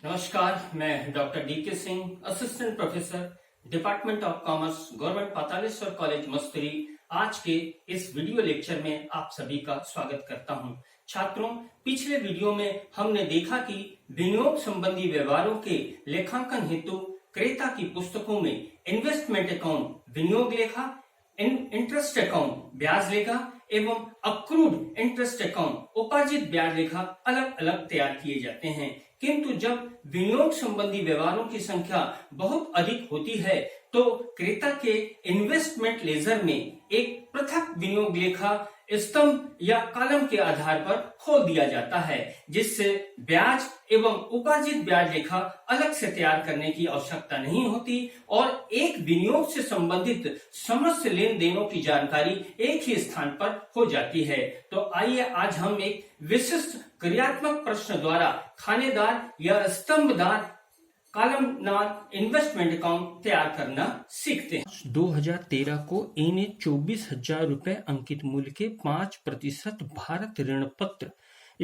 नमस्कार, मैं doctor DK Singh, assistant professor, department of commerce, government Pataleshwar college Masturi. आज के इस वीडियो लेक्चर में आप सभी का स्वागत करता हूं। छात्रों, पिछले वीडियो में हमने देखा कि विनियोग संबंधी व्यवहारों के लेखांकन हेतु क्रेता की पुस्तकों में इन्वेस्टमेंट अकाउंट विनियोग लेखा, इंटरेस्ट अकाउंट ब्याज लेखा एवं अक्रूड इंटरेस्ट अकाउंट उपार्जित ब्याज लेखा अलग अलग तैयार किए जाते हैं। किंतु जब विनियोग संबंधी व्यवहारों की संख्या बहुत अधिक होती है तो क्रेता के इन्वेस्टमेंट लेजर में एक पृथक विनियोग लेखा स्तंभ या कॉलम के आधार पर खोल दिया जाता है, जिससे ब्याज एवं उपार्जित ब्याज लेखा अलग से तैयार करने की आवश्यकता नहीं होती और एक विनियोग से संबंधित समस्त लेन देनों की जानकारी एक ही स्थान पर हो जाती है। तो आइए आज हम एक विशिष्ट क्रियात्मक प्रश्न द्वारा खानेदार या स्तंभदार कॉलमनार इन्वेस्टमेंट अकाउंट तैयार करना सीखते हैं। 2013 को ए ने 24,000 रुपए अंकित मूल्य के 5% भारत ऋण पत्र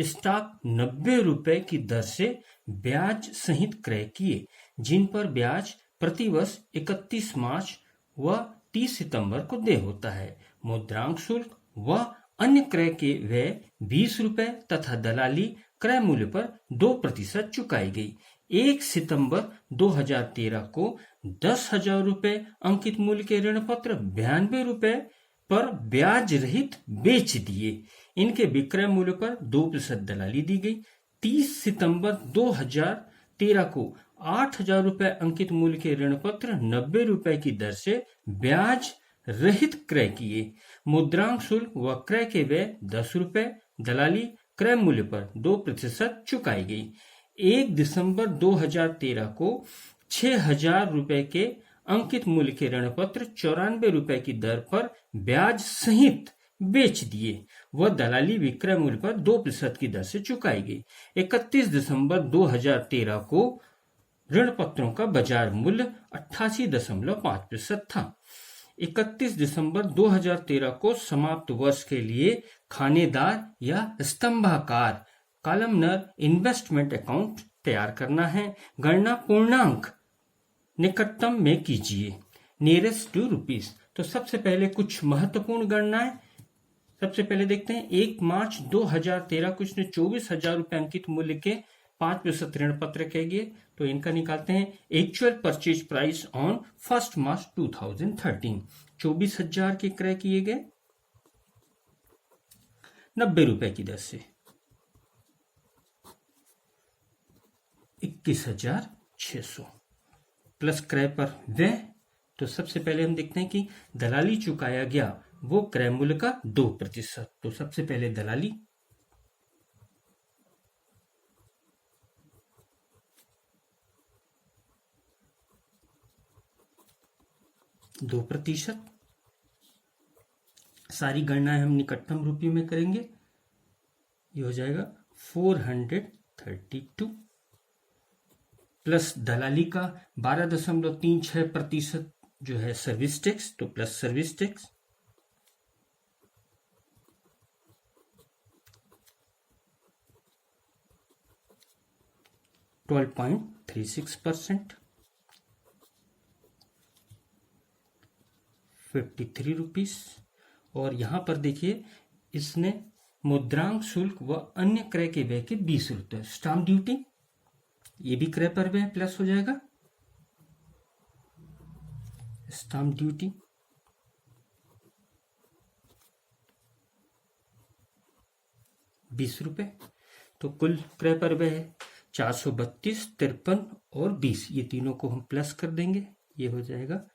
स्टॉक 90 रुपए की दर से ब्याज सहित क्रय किए, जिन पर ब्याज प्रतिवर्ष 31 मार्च व 30 सितंबर को देय होता है। मुद्रांक शुल्क व अन्य क्रय के व्यय 20 रुपए तथा दलाली क्रय मूल्य पर 2% चुकाई गई। 1 सितंबर 2013 को 10,000 रुपए अंकित मूल्य के ऋण पत्र 92 रुपए पर ब्याज रहित बेच दिए। इनके विक्रय मूल्य पर 2% दलाली दी गई। 30 सितंबर 2013 को 8,000 रुपए अंकित मूल्य के ऋण पत्र 90 रुपए की दर से ब्याज रहित क्रय किए। मुद्रांक शुल्क व क्रय के व्यय 10 रुपए, दलाली क्रय मूल्य पर 2% चुकाई गई। 1 दिसंबर 2013 को 6,000 रुपए के अंकित मूल्य के ऋण पत्र 94 रुपए की दर पर ब्याज सहित बेच दिए व दलाली विक्रय मूल्य पर 2% की दर से चुकाई गई। 31 दिसंबर 2013 को ऋण पत्रों का बाजार मूल्य 88.5% था। 31 दिसंबर 2013 को समाप्त वर्ष के लिए खानेदार या स्तंभाकार कॉलमनर इन्वेस्टमेंट अकाउंट तैयार करना है। गणना पूर्णांक निकटतम में कीजिए, नियरेस्ट टू रुपीस। तो सबसे पहले कुछ महत्वपूर्ण गणनाएं सबसे पहले देखते हैं। 1 मार्च 2013 को इसने 24,000 रुपए अंकित मूल्य के 5% ऋण पत्र किए, तो इनका निकालते हैं। एक्चुअल परचेज प्राइस ऑन 1 मार्च 2013 24,000 के क्रय किए गए 90 रुपए की दर से 21,600 प्लस क्रय पर व्यय। तो सबसे पहले हम देखते हैं कि दलाली चुकाया गया वो क्रय मूल्य का 2%। तो सबसे पहले दलाली 2%। सारी गणनाएं हम निकटतम रुपये में करेंगे। ये हो जाएगा 432 प्लस दलाली का 12.36% जो है सर्विस टैक्स, तो प्लस सर्विस टैक्स 12.36%, 53 रुपीस। और यहां पर देखिए इसने मुद्रांक शुल्क व अन्य क्रय के व्यय के 20 रुपए। स्टाम्प ड्यूटी ये भी क्रय पर व्यय प्लस हो जाएगा। स्टाम्प ड्यूटी 20 रुपए। तो कुल क्रय पर व्यय है 432, 53 और 20। ये तीनों को हम प्लस कर देंगे, ये हो जाएगा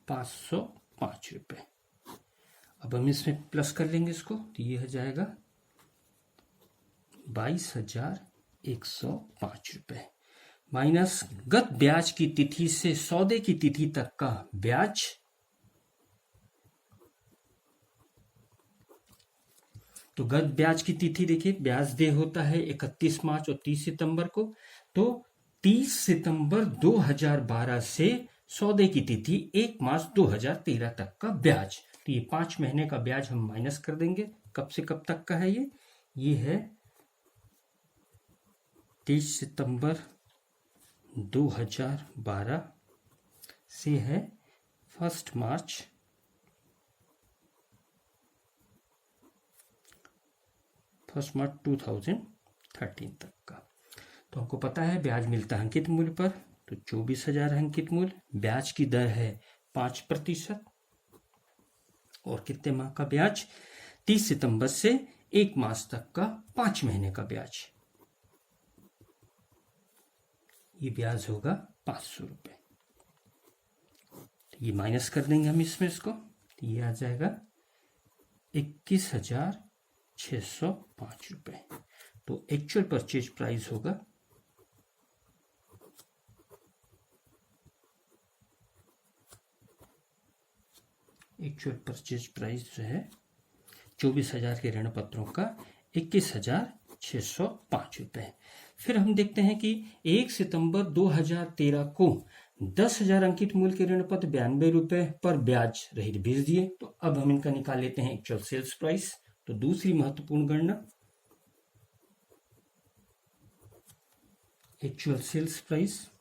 505 रुपए। अब हम इसमें प्लस कर लेंगे इसको, तो ये हो जाएगा 22,105 रुपए माइनस गत ब्याज की तिथि से सौदे की तिथि तक का ब्याज। तो गत ब्याज की तिथि देखिए, ब्याज देय होता है 31 मार्च और 30 सितंबर को। तो 30 सितंबर 2012 से सौदे की तिथि 1 मार्च 2013 तक का ब्याज। तो ये 5 महीने का ब्याज हम माइनस कर देंगे। कब से कब तक का है ये है 30 सितंबर 2012 से है 1 मार्च 2013 तक का। तो हमको पता है ब्याज मिलता है अंकित मूल्य पर, तो 24,000 अंकित मूल्य। ब्याज की दर है 5%। और कितने माह का ब्याज? 30 सितंबर से 1 मार्च तक का 5 महीने का ब्याज। ये ब्याज होगा 500 रुपये। ये माइनस कर देंगे हम इसमें इसको, तो ये आ जाएगा 21,605 रुपये। तो एक्चुअल परचेज प्राइस होगा जो है 24,000 के ऋण पत्रों का 21,605 रुपये। फिर हम देखते हैं कि 1 सितंबर 2013 को 10,000 अंकित मूल्य के ऋण पत्र 92 रुपये पर ब्याज रहित भेज दिए। तो अब हम इनका निकाल लेते हैं एक्चुअल सेल्स प्राइस। तो दूसरी महत्वपूर्ण गणना, एक्चुअल सेल्स प्राइस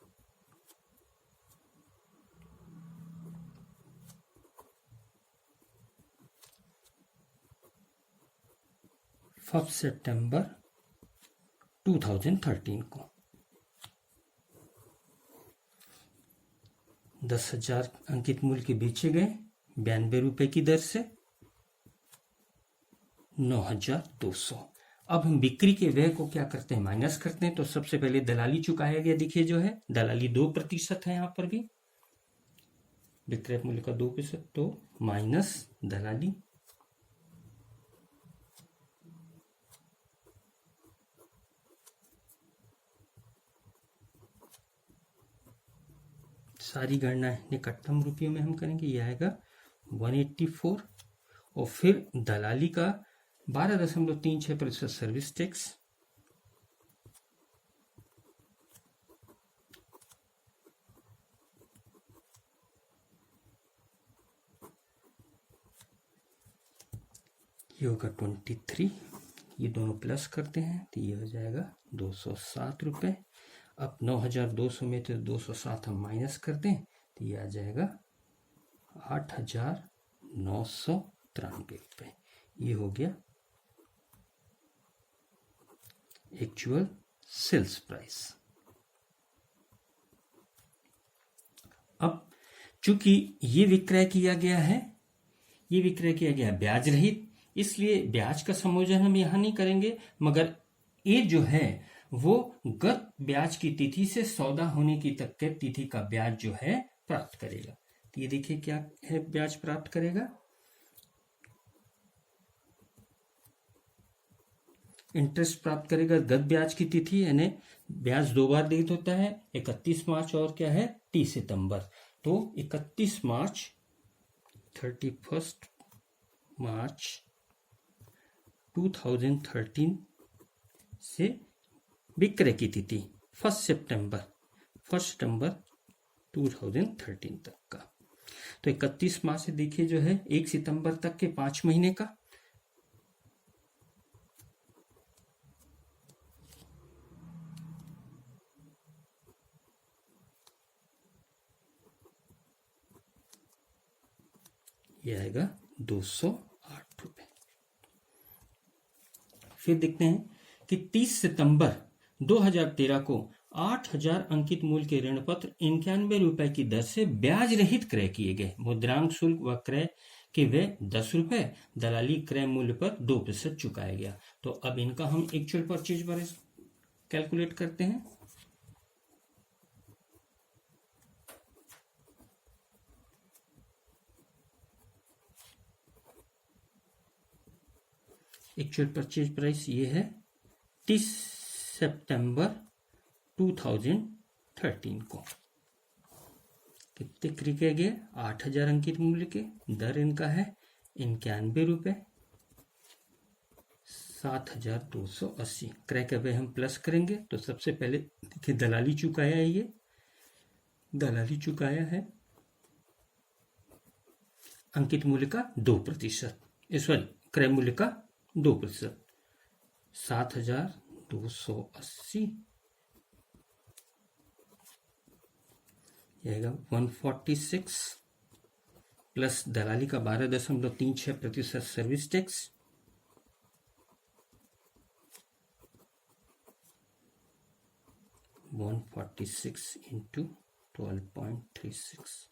फर्स्ट सितंबर 2013 को 10,000 अंकित मूल्य के बेचे गए 92 रुपये की दर से 9,200। अब हम बिक्री के व्यय को क्या करते हैं? माइनस करते हैं। तो सबसे पहले दलाली चुकाया गया, देखिए जो है दलाली 2% है, यहाँ पर भी विक्रय मूल्य का 2%, तो माइनस दलाली सारी गणना निकटतम रुपयों में हम करेंगे, ये आएगा 184। और फिर दलाली का 12.36% सर्विस टैक्स, ये होगा 23। ये दोनों प्लस करते हैं तो ये हो जाएगा 207 रुपये। अब 9,200 में तो 207 हम माइनस कर दें तो ये आ जाएगा 8,993 रुपये। ये हो गया एक्चुअल सेल्स प्राइस। अब चूंकि ये विक्रय किया गया ब्याज रहित, इसलिए ब्याज का समायोजन हम यहां नहीं करेंगे, मगर ये जो है वो गत ब्याज की तिथि से सौदा होने की तक के तिथि का ब्याज जो है प्राप्त करेगा। तो ये देखिए क्या है, ब्याज प्राप्त करेगा, इंटरेस्ट प्राप्त करेगा गत ब्याज की तिथि, यानी ब्याज 2 बार देत होता है, 31 मार्च और क्या है 30 सितंबर। तो 31 मार्च 31 मार्च 2013 से विक्रय की तिथि 1 सितंबर 2013 तक का। तो 31 मार्च से देखिए जो है 1 सितंबर तक के 5 महीने का, ये आएगा 208 रुपये। फिर देखते हैं कि 30 सितंबर 2013 को 8,000 अंकित मूल्य के ऋण पत्र 91 रुपए की दर से ब्याज रहित क्रय किए गए। मुद्रांक शुल्क व क्रय के व्यय 10 रुपए, दलाली क्रय मूल्य पर 2% चुकाया गया। तो अब इनका हम एक्चुअल परचेज प्राइस कैलकुलेट करते हैं। एक्चुअल परचेज प्राइस ये है 30 सितंबर 2013 को कितने क्रय गए 8,000 अंकित मूल्य के, दर इनका है 91 रुपये, 7,280। क्रय का व्यय हम प्लस करेंगे तो सबसे पहले देखिए दलाली चुकाया है, ये दलाली चुकाया है अंकित मूल्य का 2%, सॉरी क्रय मूल्य का 2%, 7,280 यह आएगा 146 प्लस दलाली का 12.36% सर्विस टैक्स, $146 इंटू 12.36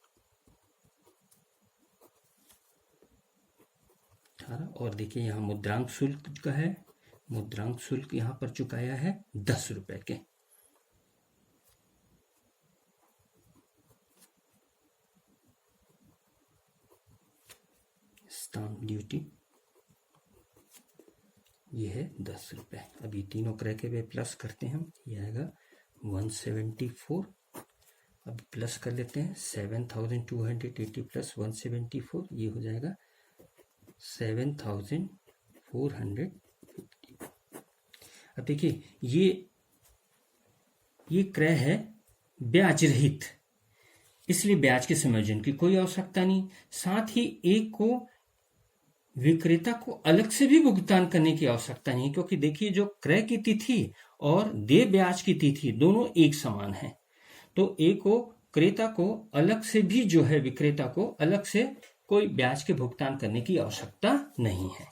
18। और देखिए यहाँ मुद्रांक शुल्क का है, मुद्रांक शुल्क यहाँ पर चुकाया है 10 रुपए के। स्टाम्प ड्यूटी ये है 10 रुपए। अब ये तीनों क्रय के वे प्लस करते हैं हम, ये आएगा 174। अब प्लस कर लेते हैं 7280 प्लस 174, ये हो जाएगा 7450। अब देखिए ये क्रय है ब्याज रहित, इसलिए ब्याज के संयोजन की कोई आवश्यकता नहीं। साथ ही एक को विक्रेता को अलग से भी भुगतान करने की आवश्यकता नहीं, क्योंकि देखिए जो क्रय की तिथि और देय ब्याज की तिथि दोनों एक समान है। तो एक को क्रेता को अलग से भी जो है विक्रेता को अलग से कोई ब्याज के भुगतान करने की आवश्यकता नहीं है।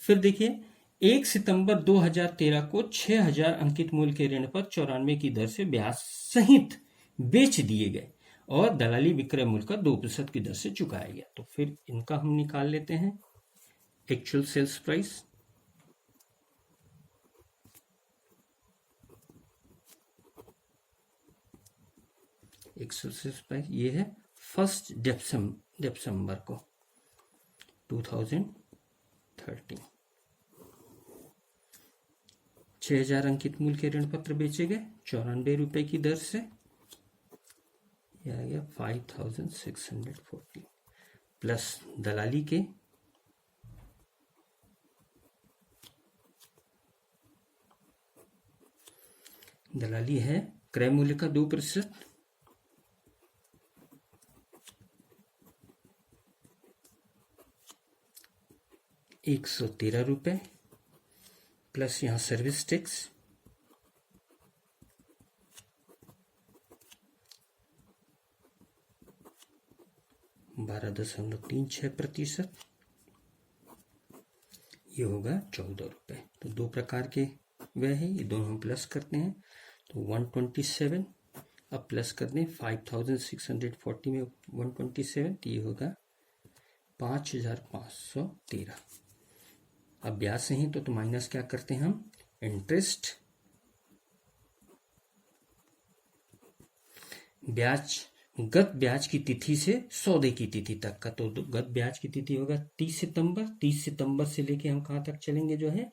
फिर देखिए 1 सितंबर 2013 को 6000 अंकित मूल्य के ऋण पर 94 की दर से ब्याज सहित बेच दिए गए और दलाली विक्रय मूल्य का 2% की दर से चुकाया गया। तो फिर इनका हम निकाल लेते हैं actual sales price. Actual sales price ये है 1 दिसंबर को 2013। 6000 अंकित मूल्य के ऋण पत्र बेचे गए 94 रुपए की दर से, यह आ गया 5640 प्लस दलाली के दलाली है क्रय मूल्य का 2%, 113 रुपए प्लस यहाँ सर्विस टैक्स 12.36%, ये होगा 14 रुपए। तो दो प्रकार के वह है, ये दोनों हम प्लस करते हैं तो 127। अब प्लस कर दें 5640 में 127, तो ये होगा 5513। अब ब्याज से ही तो माइनस क्या करते हैं हम, इंटरेस्ट, ब्याज गत ब्याज की तिथि से सौदे की तिथि तक का। तो गत ब्याज की तिथि होगा 30 सितंबर। 30 सितंबर से लेके हम कहां तक चलेंगे, जो है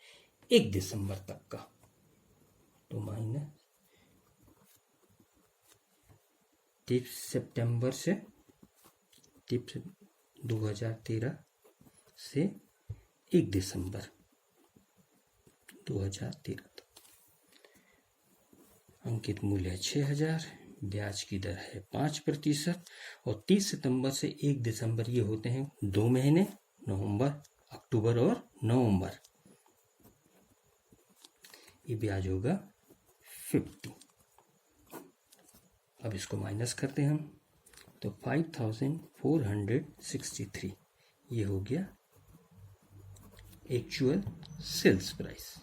1 दिसंबर तक का। तो माइनस 30 सितंबर से 2013 से 1 दिसंबर 2013 तक। अंकित मूल्य है 6000, ब्याज की दर है 5% और 30 सितंबर से 1 दिसंबर ये होते हैं 2 महीने, नवंबर, अक्टूबर और नवंबर। ये ब्याज होगा 50। अब इसको माइनस करते हैं हम तो 5463 ये हो गया एक्चुअल सेल्स प्राइस।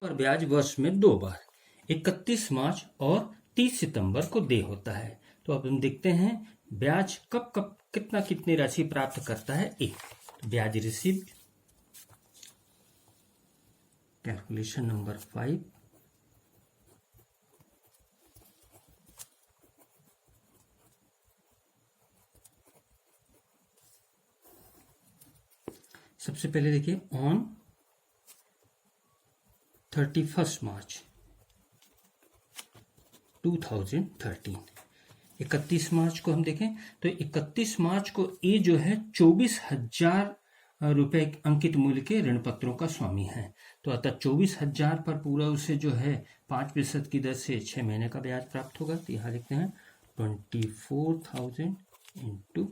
और ब्याज वर्ष में 2 बार 31 मार्च और 30 सितंबर को दे होता है। तो अब हम देखते हैं ब्याज कब कब कितनी राशि प्राप्त करता है। ब्याज रिसीव्ड, कैलकुलेशन नंबर 5, सबसे पहले देखिए ऑन 31 मार्च 2013, 31 मार्च को हम देखें तो 31 मार्च को ये जो है 24,000 रुपए अंकित मूल्य के ऋण पत्रों का स्वामी है। तो अतः 24,000 पर पूरा उसे जो है 5% की दर से 6 महीने का ब्याज प्राप्त होगा। तो यहाँ लिखते हैं 24,000 इंटू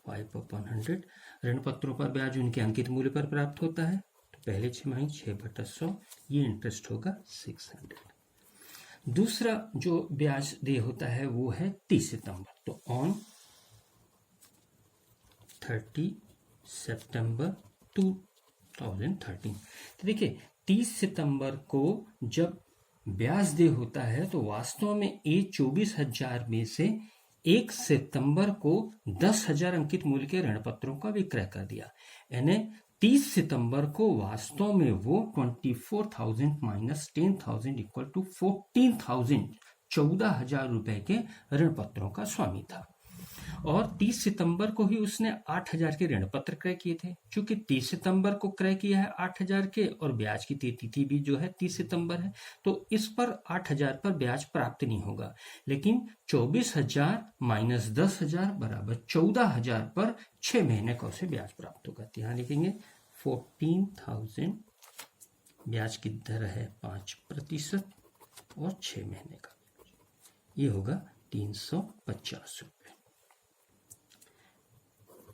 5/100। ऋण पत्रों पर ब्याज उनके अंकित मूल्य पर प्राप्त होता है। तो पहले छमाही 6/100, ये इंटरेस्ट होगा 600। दूसरा जो ब्याज देय होता है वो है 30 सितंबर। तो ऑन 30 सितंबर 2013। तो देखिए 30 सितंबर को जब ब्याज देय होता है तो वास्तव में ये 24,000 में से 1 सितंबर को 10,000 अंकित मूल्य के ऋण पत्रों का विक्रय कर दिया, यानी 30 सितंबर को वास्तव में वो 24,000 माइनस 10,000 इक्वल टू 14,000, 14,000 रुपए के ऋण पत्रों का स्वामी था। और 30 सितंबर को ही उसने 8,000 के ऋण पत्र क्रय किए थे। चूंकि 30 सितंबर को क्रय किया है 8,000 के और ब्याज की तिथि भी जो है 30 सितंबर है, तो इस पर 8,000 पर ब्याज प्राप्त नहीं होगा। लेकिन 24,000 माइनस 10,000 बराबर 14,000 पर 6 महीने का उसे ब्याज प्राप्त होगा। यहाँ लिखेंगे 14,000, ब्याज की दर है 5% और 6 महीने का, ये होगा 350 रुपये।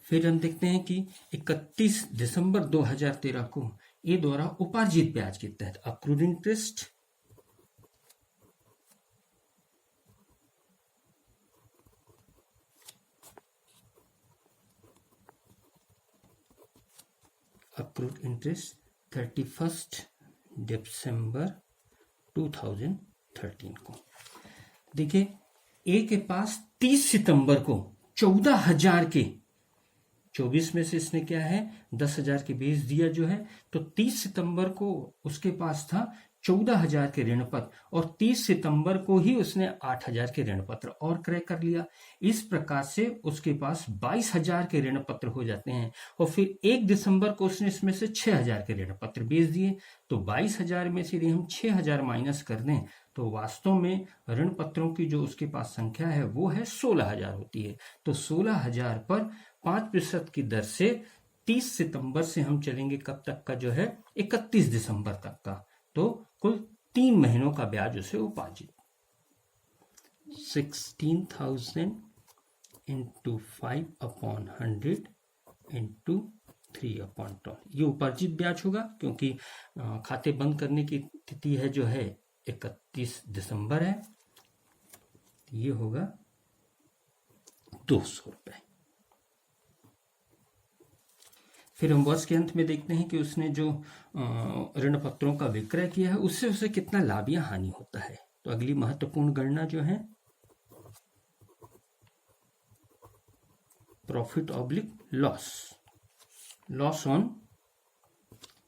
फिर हम देखते हैं कि 31 दिसंबर 2013 को ए द्वारा उपार्जित ब्याज के तहत अक्रूड इंटरेस्ट अक्रूड इंटरेस्ट 31 दिसंबर 2013 को, देखिए ए के पास 30 सितंबर को 14,000 के 24 में से इसने क्या है 10,000 के बेच दिया जो है, तो 30 सितंबर को उसके पास था 14,000 के ऋण पत्र और 30 सितंबर को ही उसने 8,000 के ऋण पत्र और क्रय कर लिया। इस प्रकार से उसके पास 22,000 के ऋण पत्र हो जाते हैं और फिर 1 दिसंबर को उसने इसमें से 6,000 के ऋण पत्र बेच दिए। तो 22,000 में से यदि हम 6,000 माइनस कर दें तो वास्तव में ऋण पत्रों की जो उसके पास संख्या है वो है 16,000 होती है। तो 16,000 पर 5% की दर से 30 सितंबर से हम चलेंगे कब तक का जो है 31 दिसंबर तक का, तो कुल 3 महीनों का ब्याज उसे उपार्जित 16,000 इंटू 5/100 इंटू 3/10, ये उपार्जित ब्याज होगा क्योंकि खाते बंद करने की तिथि है जो है 31 दिसंबर है, ये होगा 200 रुपए। फिर हम वर्ष के अंत में देखते हैं कि उसने जो ऋण पत्रों का विक्रय किया है उससे उसे कितना लाभ या हानि होता है। तो अगली महत्वपूर्ण गणना जो है profit oblique loss, loss on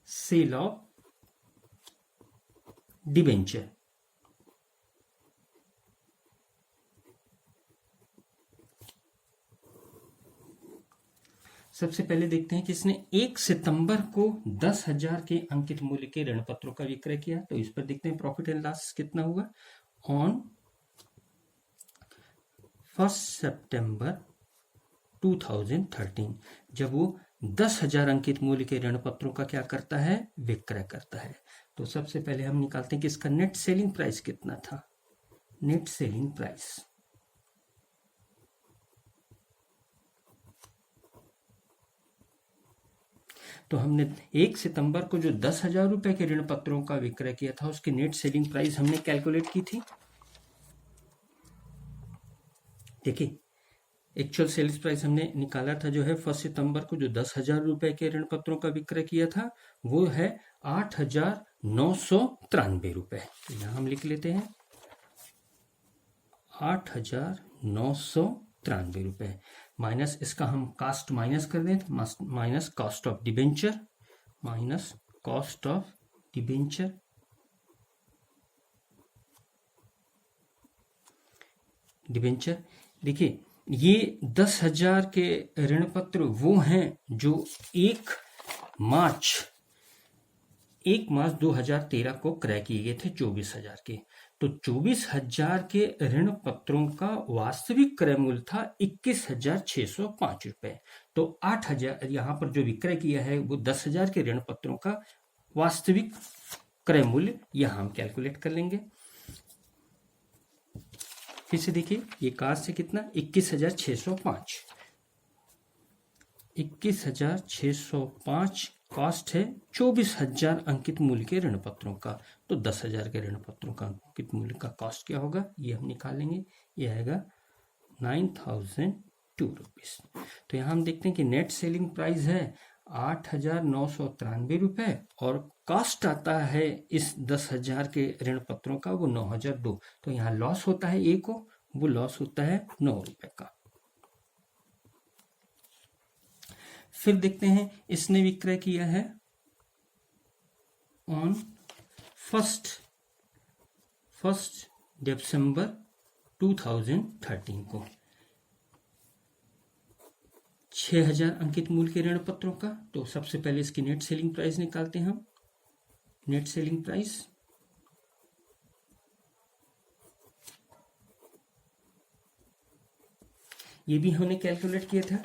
sale of debenture. सबसे पहले देखते हैं कि इसने 1 सितंबर को 10,000 के अंकित मूल्य के ऋण पत्रों का विक्रय किया, तो इस पर देखते हैं प्रॉफिट एंड लॉस कितना हुआ। ऑन 1 सितंबर 2013 जब वो 10,000 अंकित मूल्य के ऋण पत्रों का क्या करता है, विक्रय करता है। तो सबसे पहले हम निकालते हैं कि इसका नेट सेलिंग प्राइस कितना था। नेट सेलिंग प्राइस तो हमने 1 सितंबर को जो 10,000 रुपए के ऋण पत्रों का विक्रय किया था उसकी नेट सेलिंग प्राइस हमने कैलकुलेट की थी। देखिए एक्चुअल सेल्स प्राइस हमने निकाला था जो है 1 सितंबर को जो 10,000 रुपए के ऋण पत्रों का विक्रय किया था वो है 8,993 रुपए। तो यहां हम लिख लेते हैं 8,993 रुपए माइनस इसका हम कास्ट माइनस कर दें, minus cost of debenture, minus cost of debenture debenture. देखिए ये 10,000 के ऋण पत्र वो हैं जो 1 मार्च 2013 को क्रय किए गए थे 24,000 के। तो 24,000 के ऋण पत्रों का वास्तविक क्रय मूल्य था 21,605 रुपए। तो 8,000 यहां पर जो विक्रय किया है वो 10,000 के ऋण पत्रों का वास्तविक क्रय मूल्य यहां हम कैलकुलेट कर लेंगे। फिर से देखिए ये कार से कितना 21,605 21,605 कॉस्ट है 24,000 अंकित मूल्य के ऋण पत्रों का। तो 10,000 के ऋण पत्रों का अंकित मूल्य का कॉस्ट क्या होगा, ये हम निकालेंगे। ये आएगा 9,002 रुपीज। तो यहाँ हम देखते हैं कि नेट सेलिंग प्राइस है 8,993 रुपए और कॉस्ट आता है इस 10,000 के ऋण पत्रों का वो 9,002। तो यहाँ लॉस होता है ए को, वो लॉस होता है 9 रुपए का। फिर देखते हैं इसने विक्रय किया है ऑन फर्स्ट दिसंबर 2013 को 6,000 अंकित मूल्य के ऋण पत्रों का। तो सबसे पहले इसकी नेट सेलिंग प्राइस निकालते हैं हम। नेट सेलिंग प्राइस ये भी हमने कैलकुलेट किया था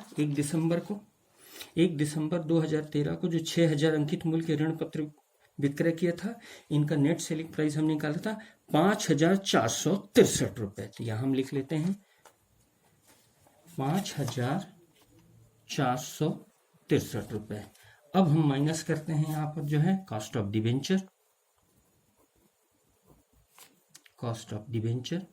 1 दिसंबर 2013 को जो 6,000 अंकित मूल्य के ऋण पत्र विक्रय किया था, इनका नेट सेलिंग प्राइस हमने निकाला था 5,463 रुपए। तो यहां हम लिख लेते हैं 5,463 रुपए। अब हम माइनस करते हैं यहां पर जो है कॉस्ट ऑफ डिबेंचर।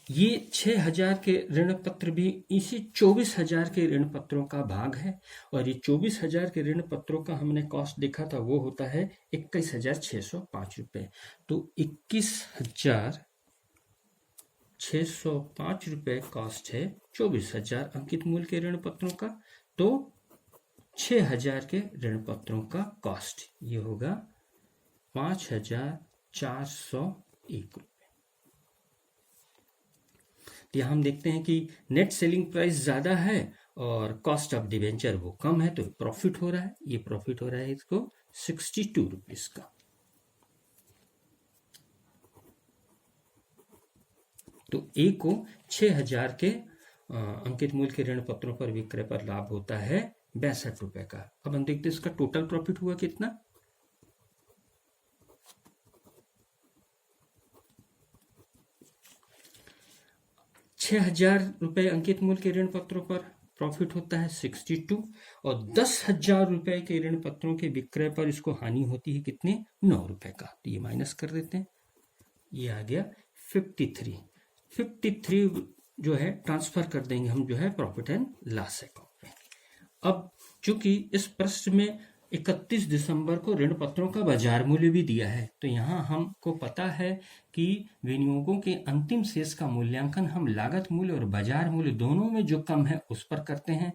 ये 6,000 के ऋण पत्र भी इसी 24,000 के ऋण पत्रों का भाग है और ये 24,000 के ऋण पत्रों का हमने कॉस्ट देखा था वो होता है 21,605 रुपए। तो 21,605 रुपए कॉस्ट है 24,000 अंकित मूल्य के ऋण पत्रों का। तो 6,000 के ऋण पत्रों का कॉस्ट ये होगा 5,401 रुपए। यहाँ हम देखते हैं कि नेट सेलिंग प्राइस ज्यादा है और कॉस्ट ऑफ डिबेंचर वो कम है, तो प्रॉफिट हो रहा है। ये प्रॉफिट हो रहा है इसको 62 रुपीज का। तो ए को 6,000 के अंकित मूल्य के ऋण पत्रों पर विक्रय पर लाभ होता है 62 रुपए का। अब हम देखते हैं इसका टोटल प्रॉफिट हुआ कितना। 6,000 रुपए अंकित मूल्य के ऋण पत्रों पर प्रॉफिट होता है 62 और 10,000 रुपए के ऋण पत्रों के विक्रय पर इसको हानि होती है कितने, 9 रुपए का। तो ये माइनस कर देते हैं, ये आ गया 53 जो है ट्रांसफर कर देंगे हम जो है प्रॉफिट एंड लॉस अकाउंट में। अब चूंकि इस प्रश्न में 31 दिसंबर को ऋण पत्रों का बाजार मूल्य भी दिया है, तो यहाँ हमको पता है कि विनियोगों के अंतिम शेष का मूल्यांकन हम लागत मूल्य और बाजार मूल्य दोनों में जो कम है उस पर करते हैं।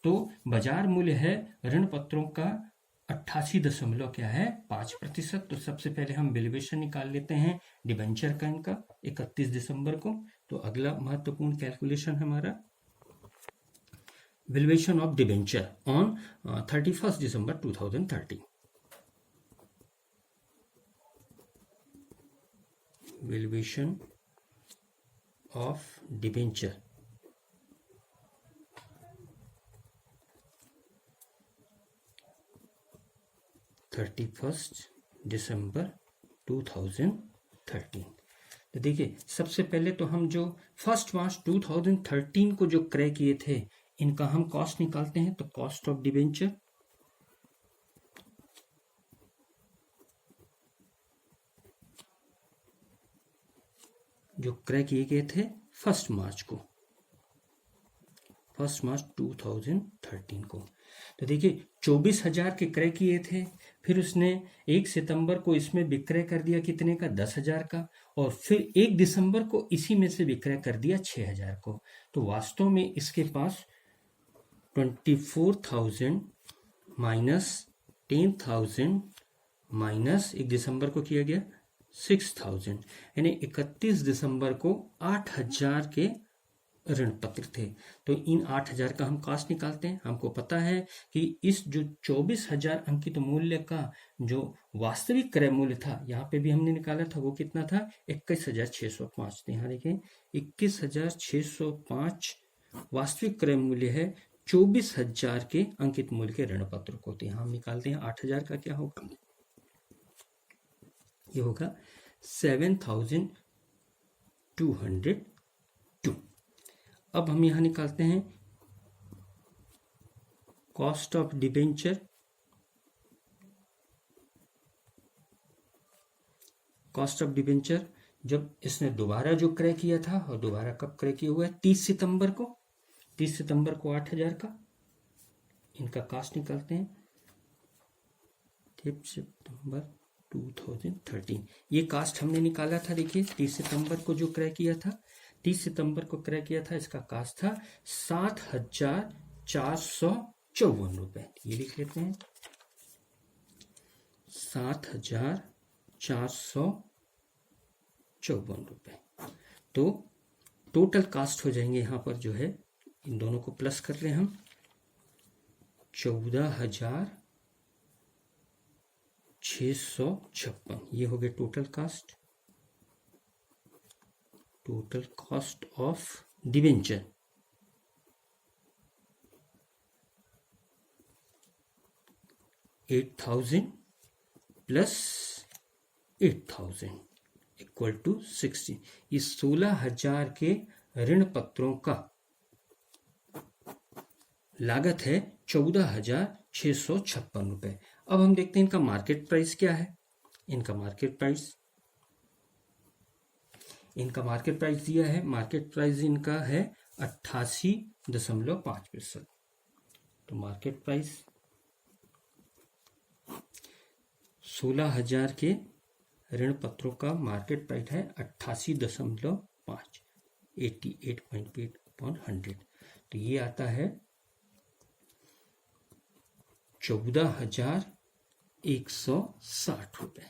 तो बाजार मूल्य है ऋण पत्रों का 88.5%। तो सबसे पहले हम वैल्यूएशन निकाल लेते हैं डिबेंचर का इनका 31 दिसंबर को। तो अगला महत्वपूर्ण कैलकुलेशन हमारा valuation of debenture on 31st December 2013. Valuation of debenture December 2013। तो देखिए सबसे पहले तो हम जो 1 मार्च 2013 को जो क्रय किए थे इनका हम कॉस्ट निकालते हैं। तो कॉस्ट ऑफ डिबेंचर जो क्रय किए गए थे 1 मार्च 2013 को। तो देखिए 24,000 के क्रय किए थे, फिर उसने 1 सितंबर को इसमें विक्रय कर दिया कितने का, 10,000 का, और फिर 1 दिसंबर को इसी में से विक्रय कर दिया 6,000 को। तो वास्तव में इसके पास 24,000 माइनस 10,000 माइनस 1 दिसंबर को किया गया 6,000, यानी 31 दिसंबर को 8,000 के ऋण पत्र थे। तो इन 8,000 का हम कॉस्ट निकालते हैं। हमको पता है कि इस जो 24,000 अंकित मूल्य का जो वास्तविक क्रय मूल्य था, यहाँ पे भी हमने निकाला था, वो कितना था 21,605। यहाँ देखें 21,605 वास्तविक क्रय मूल्य है 24,000 के अंकित मूल्य के ऋण पत्र को। तो यहाँ हम निकालते हैं 8,000 का क्या होगा, ये होगा 7,202। अब हम यहां निकालते हैं cost of debenture, cost of debenture जब इसने दोबारा जो क्रय किया था, और दोबारा कब क्रय किया हुआ है, 30 सितंबर को 8,000 का इनका कास्ट निकालते हैं। 5 सितंबर 2013 ये कास्ट हमने निकाला था। देखिए 30 सितंबर को जो क्रय किया था, 30 सितंबर को क्रय किया था, इसका कास्ट था 7,454 रुपए। ये लिख लेते हैं 7,454 रुपए। तो टोटल कास्ट हो जाएंगे यहां पर जो है, इन दोनों को प्लस कर रहे हैं हम, 14,656। ये हो गए total cost, total cost of debenture. $8,000 plus 8,000 equal to 60। इस 16,000 के ऋण पत्रों का लागत है 14,656 रुपए। अब हम देखते हैं इनका मार्केट प्राइस क्या है। इनका मार्केट प्राइस दिया है, मार्केट प्राइस इनका है 88.5%। तो मार्केट प्राइस 16,000 के ऋण पत्रों का मार्केट प्राइस है 88.5, 88.8/100। तो ये आता है 14,160 रुपए।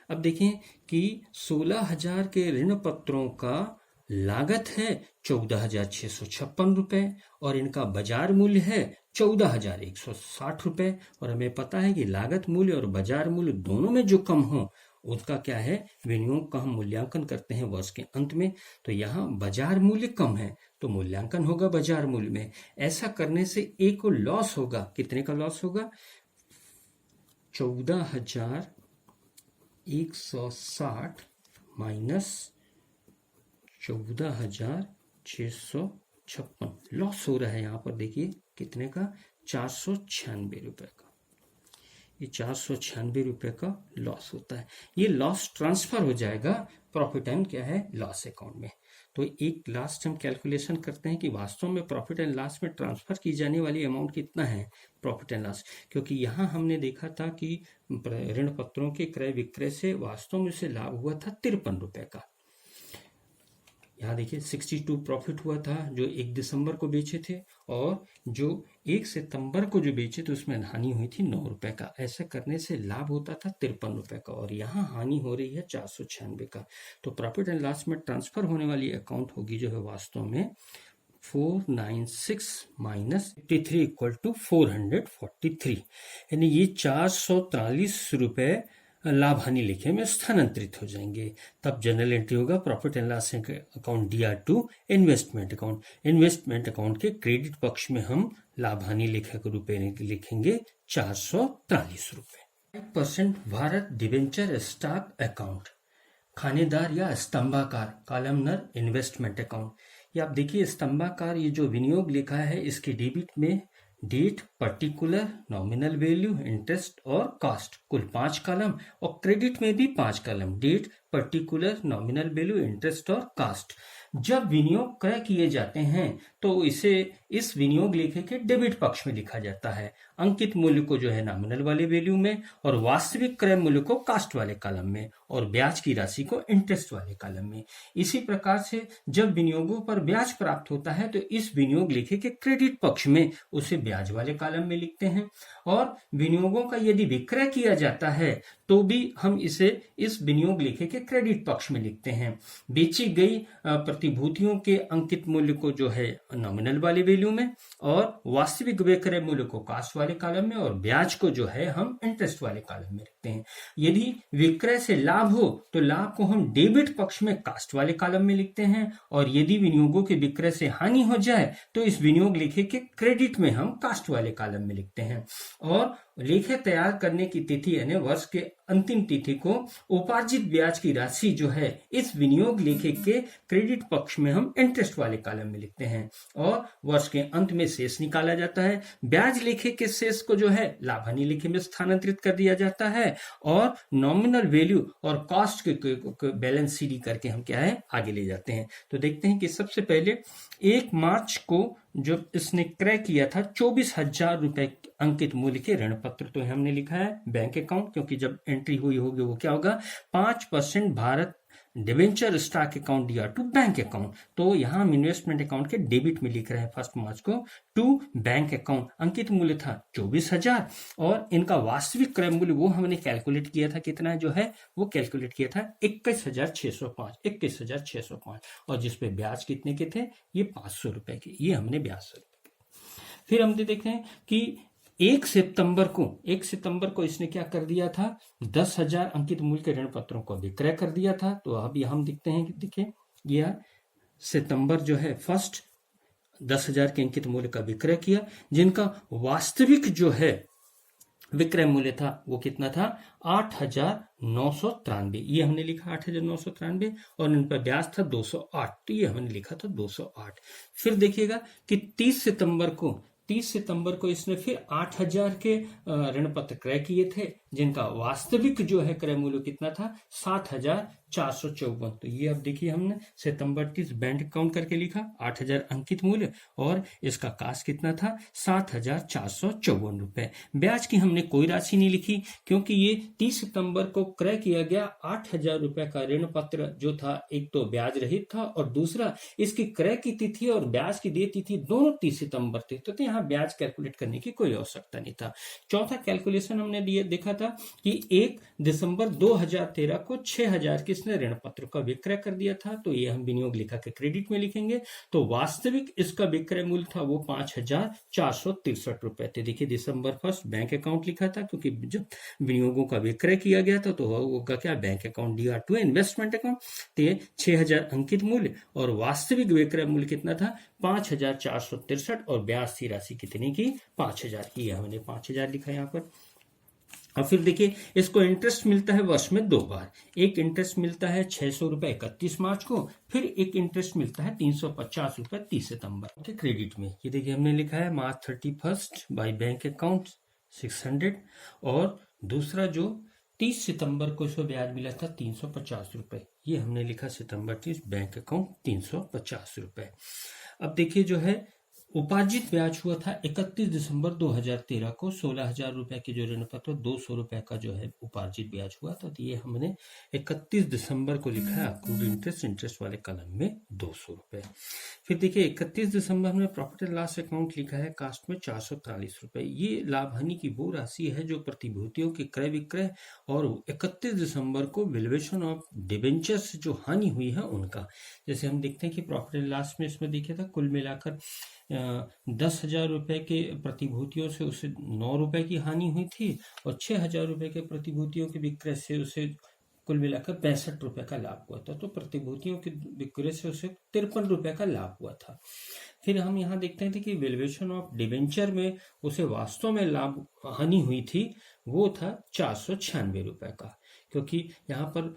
अब देखें कि 16,000 के ऋण पत्रों का लागत है 14,656 रुपए और इनका बाजार मूल्य है 14,160 रुपए। और हमें पता है कि लागत मूल्य और बाजार मूल्य दोनों में जो कम हो उसका क्या है, विनियोग का हम मूल्यांकन करते हैं वर्ष के अंत में। तो यहाँ बाजार मूल्य कम है तो मूल्यांकन होगा बाजार मूल्य में। ऐसा करने से एक को लॉस होगा। कितने का लॉस होगा, 14,160 माइनस 14,656 लॉस हो रहा है यहाँ पर। देखिए कितने का, 496 रुपए का। ये 496 रुपए का लॉस होता है। ये लॉस ट्रांसफर हो जाएगा प्रॉफिट एंड क्या है, लॉस अकाउंट में। तो एक लास्ट हम कैलकुलेशन करते हैं कि वास्तव में प्रॉफिट एंड लॉस में ट्रांसफर की जाने वाली अमाउंट कितना है प्रॉफिट एंड लॉस। क्योंकि यहाँ हमने देखा था कि ऋण पत्रों के क्रय विक्रय से वास्तव में उसे लाभ हुआ था 53 रुपए का। यहाँ देखिए 62 प्रॉफिट हुआ था जो 1 दिसंबर को बेचे थे, और जो 1 सितंबर को जो बेचे थे उसमें हानि हुई थी 9 रुपए का। ऐसा करने से लाभ होता था 53 रुपए का और यहाँ हानि हो रही है 496 का। तो प्रॉफिट एंड लॉस में ट्रांसफर होने वाली अकाउंट होगी जो है वास्तव में 496 माइनस 53 इक्वल टू 443, यानी ये 443 रुपए लाभ हानि लेखे में स्थानांतरित हो जाएंगे। तब जनरल एंट्री होगा profit and loss account DR2 investment account. Investment account के क्रेडिट पक्ष में हम लाभ हानि लेखा के रूप में लिखेंगे 443 रुपए। 5% भारत डिबेंचर स्टॉक अकाउंट, खानेदार या स्तंभाकार कॉलमनर इन्वेस्टमेंट अकाउंट। ये आप देखिए स्तंभाकार, ये जो विनियोग लिखा है इसके डेबिट में date, particular, nominal value, interest और कॉस्ट, कुल 5 कॉलम, और क्रेडिट में भी 5 column, date, particular, nominal value, interest और कॉस्ट। जब विनियोग क्रय किए जाते हैं तो इसे इस विनियोग लेखे के डेबिट पक्ष में लिखा जाता है। अंकित मूल्य को जो है नॉमिनल वाले वैल्यू में, और वास्तविक क्रय मूल्य को कास्ट वाले कॉलम में, और ब्याज की राशि को इंटरेस्ट वाले कॉलम में। इसी प्रकार से जब विनियोगों पर ब्याज प्राप्त होता है तो इस विनियोग लेखे के क्रेडिट पक्ष में उसे ब्याज वाले कॉलम में लिखते हैं, और विनियोगों का यदि विक्रय किया जाता है तो भी हम इसे इस विनियोग लेखे के क्रेडिट पक्ष में लिखते हैं। बेची गई प्रतिभूतियों के अंकित मूल्य को जो है नॉमिनल वाले वैल्यू में, और वास्तविक विक्रय मूल्य को कास्ट वाले कॉलम में, और ब्याज को जो है हम इंटरेस्ट वाले कॉलम में लिखते हैं। यदि विक्रय से लाभ हो तो लाभ को हम डेबिट पक्ष में कास्ट वाले कॉलम में लिखते हैं, और यदि विनियोगों के विक्रय से हानि हो जाए तो इस विनियोग लेखे के क्रेडिट में हम कास्ट वाले कॉलम में लिखते हैं। और लेखे तैयार करने की तिथि यानी वर्ष के अंतिम तिथि को उपार्जित ब्याज की राशि जो है इस विनियोग लेखे के क्रेडिट पक्ष में हम इंटरेस्ट वाले कॉलम में लिखते हैं और वर्ष के अंत में शेष निकाला जाता है। ब्याज लेखे के शेष को जो है लाभ हानि लेखे में स्थानांतरित कर दिया जाता है और नॉमिनल वैल्यू और कॉस्ट के बैलेंस सीडी करके हम क्या है आगे ले जाते हैं। तो देखते हैं कि सबसे पहले 1 मार्च को जब इसने क्रय किया था 24,000 रुपए अंकित मूल्य के ऋण पत्र, तो हमने लिखा है बैंक अकाउंट, क्योंकि जब एंट्री हुई होगी वो क्या होगा 5% भारत डिवेंचर स्टॉक अकाउंट दिया टू बैंक अकाउंट। तो यहां हम इन्वेस्टमेंट अकाउंट के डेबिट में लिख रहे हैं 1 मार्च को टू बैंक अकाउंट। अंकित मूल्य था 24,000 और इनका वास्तविक क्रय मूल्य वो हमने कैलकुलेट किया था, कितना जो है वो कैलकुलेट किया था 21,605 और जिसपे ब्याज कितने के थे ये 500 रुपए के, ये हमने ब्याज। फिर हम देखते हैं कि 1 सितंबर को इसने क्या कर दिया था 10,000 अंकित मूल्य के ऋण पत्रों को विक्रय कर दिया था। तो अभी हम देखते हैं कि देखिए यह सितंबर जो है फर्स्ट 10,000 के अंकित मूल्य का विक्रय किया, जिनका वास्तविक जो है विक्रय मूल्य था वो कितना था 8,993, ये हमने लिखा 8,993 और इन पर ब्याज था 208, तो ये हमने लिखा था 208। फिर देखिएगा कि 30 सितंबर को इसने फिर 8,000 के ऋण पत्र क्रय किए थे, जिनका वास्तविक जो है क्रय मूल्य कितना था 7,454। तो ये अब देखिए हमने सितंबर 30 बैंक अकाउंट करके लिखा 8,000 अंकित मूल्य और इसका कास्ट कितना था 7,454 रुपए। ब्याज की हमने कोई राशि नहीं लिखी क्योंकि ये 30 सितंबर को क्रय किया गया 8,000 रुपए का ऋण पत्र जो था, एक तो ब्याज रहित था और दूसरा इसकी क्रय की तिथि और ब्याज की देय तिथि दोनों 30 सितंबर थी, तो यहाँ ब्याज कैलकुलेट करने की कोई आवश्यकता नहीं था। चौथा कैलकुलेशन हमने देखा था कि 1 दिसंबर 2013 को 6,000 के इसने ऋण पत्र का विक्रय कर दिया था, तो ये हम विनियोग लेखा के क्रेडिट में लिखेंगे। तो वास्तविक इसका विक्रय मूल्य था वो 5,463 रुपए थे। देखिए दिसंबर 1 बैंक अकाउंट लिखा था क्योंकि जब विनियोगों का विक्रय किया गया था तो होगा क्या बैंक अकाउंट दिया टू इन्वेस्टमेंट अकाउंट। तो 6,000 अंकित मूल्य और वास्तविक विक्रय मूल्य कितना था 5,463 और ब्याज की राशि कितनी की 5,000 की, हमने 5,000 लिखा यहाँ पर। और फिर देखिए इसको इंटरेस्ट मिलता है वर्ष में 2 बार। एक इंटरेस्ट मिलता है 600 रुपए 31 मार्च को, फिर एक इंटरेस्ट मिलता है 350 रुपए 30 सितंबर के क्रेडिट में। ये देखिए हमने लिखा है मार्च 31 बाय बैंक अकाउंट 600 और दूसरा जो 30 सितंबर को इसको ब्याज मिला था 350 रुपए, ये हमने लिखा सितंबर 30 बैंक अकाउंट 350 रुपए। अब देखिए जो है उपार्जित ब्याज हुआ था 31 दिसंबर 2013 को 16,000 रुपए के जो ऋण पत्र 200 रुपए का जो है उपार्जित ब्याज हुआ था, तो ये हमने 31 दिसंबर को लिखा है अक्रूड इंटरेस्ट वाले कलम में 200 रुपए। फिर देखिए 31 दिसंबर हमने प्रॉफिट एंड लॉस अकाउंट लिखा है कास्ट में 443 रुपए। ये लाभ हानि की वो राशि है जो प्रतिभूतियों के क्रय विक्रय और 31 दिसंबर को वैल्यूएशन ऑफ डिबेंचर से जो हानि हुई है उनका। जैसे हम देखते हैं कि प्रॉफिट एंड लॉस में इसमें देखिए था कुल मिलाकर 10,000 रुपए के प्रतिभूतियों से उसे 9 रुपए की हानि हुई थी और 6,000 रुपए के प्रतिभूतियों के विक्रय से उसे कुल मिलाकर 65 रुपए का लाभ हुआ था। तो प्रतिभूतियों के विक्रय से उसे 53 रुपए का लाभ हुआ था। फिर हम यहाँ देखते थे कि वैल्यूएशन ऑफ डिबेंचर में उसे वास्तव में लाभ हानि हुई थी वो था 496 रुपए का, क्योंकि यहाँ पर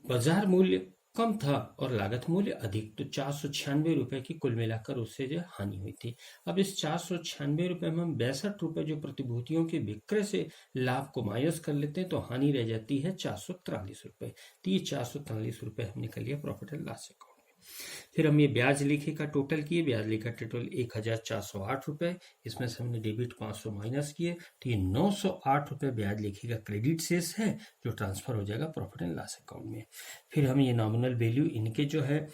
बाजार मूल्य कम था और लागत मूल्य अधिक, तो 496 रुपए की कुल मिलाकर उससे जो हानि हुई थी। अब इस 496 रुपए में हम 62 रुपए जो प्रतिभूतियों के विक्रय से लाभ को माइनस कर लेते हैं तो हानि रह जाती है 443 रुपए। तो ये 443 रुपए हमने कर लिया प्रॉफिट एंड लॉस अकाउंट में। फिर हम ये ब्याज लेखे का टोटल किए, ब्याज लेखा टोटल 1,408 रुपए, इसमें से हमने डेबिट 500 माइनस किए, तो ये 908 रुपए ब्याज लेखे का क्रेडिट शेष है जो ट्रांसफर हो जाएगा प्रॉफिट एंड लॉस अकाउंट में। फिर हम ये नॉमिनल वैल्यू इनके जो है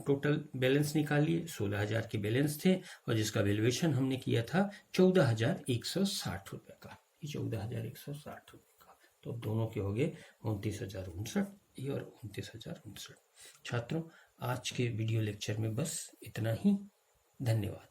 टोटल बैलेंस निकालिए, 16,000 के बैलेंस थे और जिसका वैल्यूएशन हमने किया था 14,160 रुपए का, ये 14,160 रुपए का, तो दोनों के हो गए 29,059 ये और 29,059। छात्रों आज के वीडियो लेक्चर में बस इतना ही। धन्यवाद।